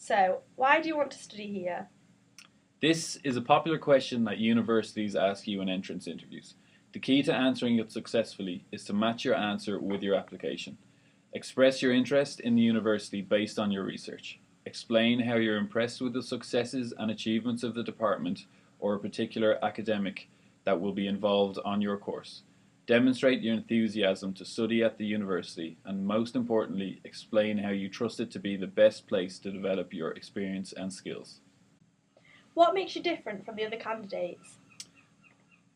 So, why do you want to study here? This is a popular question that universities ask you in entrance interviews. The key to answering it successfully is to match your answer with your application. Express your interest in the university based on your research. Explain how you're impressed with the successes and achievements of the department or a particular academic that will be involved on your course. Demonstrate your enthusiasm to study at the university, and most importantly, explain how you trust it to be the best place to develop your experience and skills. What makes you different from the other candidates?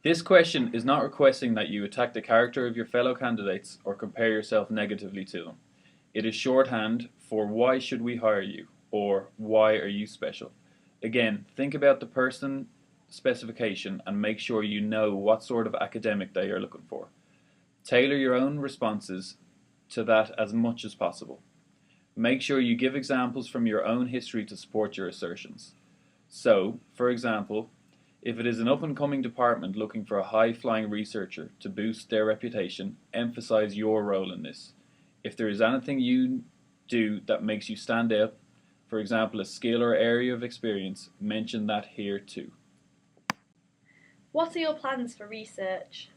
This question is not requesting that you attack the character of your fellow candidates or compare yourself negatively to them. It is shorthand for why should we hire you or why are you special. Again, think about the person specification and make sure you know what sort of academic they are looking for. Tailor your own responses to that as much as possible. Make sure you give examples from your own history to support your assertions. So, for example, if it is an up-and-coming department looking for a high-flying researcher to boost their reputation, emphasize your role in this. If there is anything you do that makes you stand out, for example a skill or area of experience, mention that here too. What are your plans for research?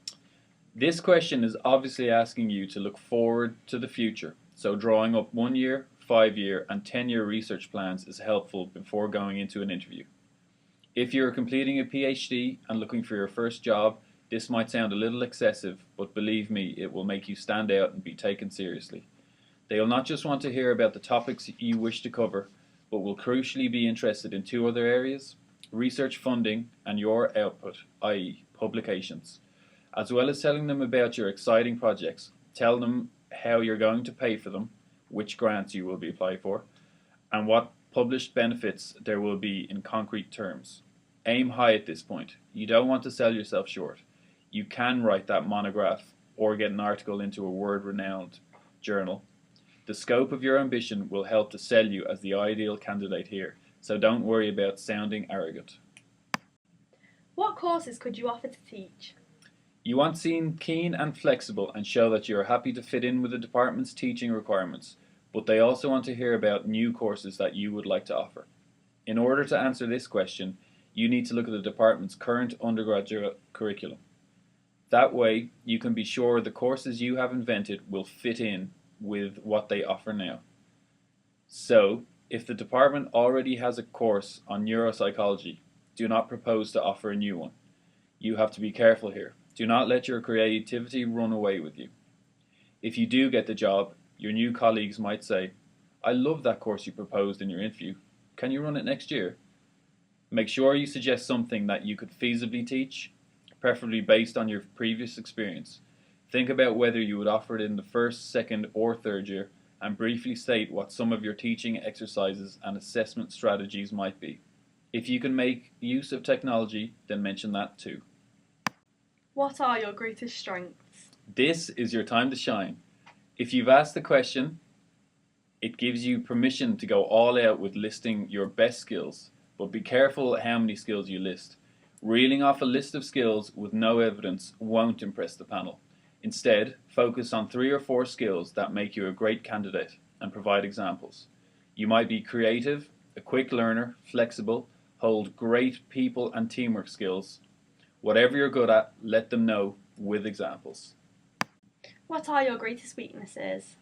This question is obviously asking you to look forward to the future, so drawing up 1 year, 5-year and 10-year research plans is helpful before going into an interview. If you're completing a PhD and looking for your first job, this might sound a little excessive, but believe me, it will make you stand out and be taken seriously. They will not just want to hear about the topics you wish to cover, but will crucially be interested in 2 other areas: research funding and your output, i.e. publications. As well as telling them about your exciting projects, tell them how you're going to pay for them, which grants you will be applied for, and what published benefits there will be in concrete terms. Aim high at this point. You don't want to sell yourself short. You can write that monograph or get an article into a world-renowned journal. The scope of your ambition will help to sell you as the ideal candidate here, so don't worry about sounding arrogant. What courses could you offer to teach? You want to seem keen and flexible and show that you are happy to fit in with the department's teaching requirements, but they also want to hear about new courses that you would like to offer. In order to answer this question, you need to look at the department's current undergraduate curriculum. That way, you can be sure the courses you have invented will fit in with what they offer now. So, if the department already has a course on neuropsychology, do not propose to offer a new one. You have to be careful here. Do not let your creativity run away with you. If you do get the job, your new colleagues might say, "I love that course you proposed in your interview. Can you run it next year?" Make sure you suggest something that you could feasibly teach, preferably based on your previous experience. Think about whether you would offer it in the first, second, or third year, and briefly state what some of your teaching exercises and assessment strategies might be. If you can make use of technology, then mention that too. What are your greatest strengths? This is your time to shine. If you've asked the question, it gives you permission to go all out with listing your best skills, but be careful how many skills you list. Reeling off a list of skills with no evidence won't impress the panel. Instead, focus on 3 or 4 skills that make you a great candidate and provide examples. You might be creative, a quick learner, flexible, hold great people and teamwork skills. Whatever you're good at, let them know with examples. What are your greatest weaknesses?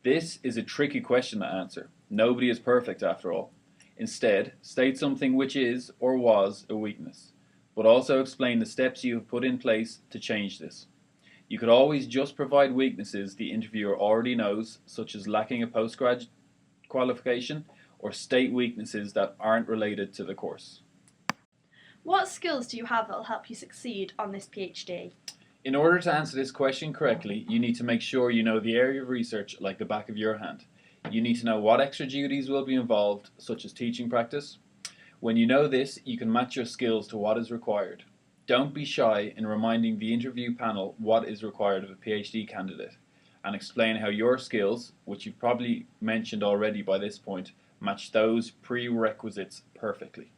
This is a tricky question to answer. Nobody is perfect after all. Instead, state something which is or was a weakness, but also explain the steps you have put in place to change this. You could always just provide weaknesses the interviewer already knows, such as lacking a postgrad qualification, or state weaknesses that aren't related to the course. What skills do you have that will help you succeed on this PhD? In order to answer this question correctly, you need to make sure you know the area of research like the back of your hand. You need to know what extra duties will be involved, such as teaching practice. When you know this, you can match your skills to what is required. Don't be shy in reminding the interview panel what is required of a PhD candidate, and explain how your skills, which you've probably mentioned already by this point, match those prerequisites perfectly.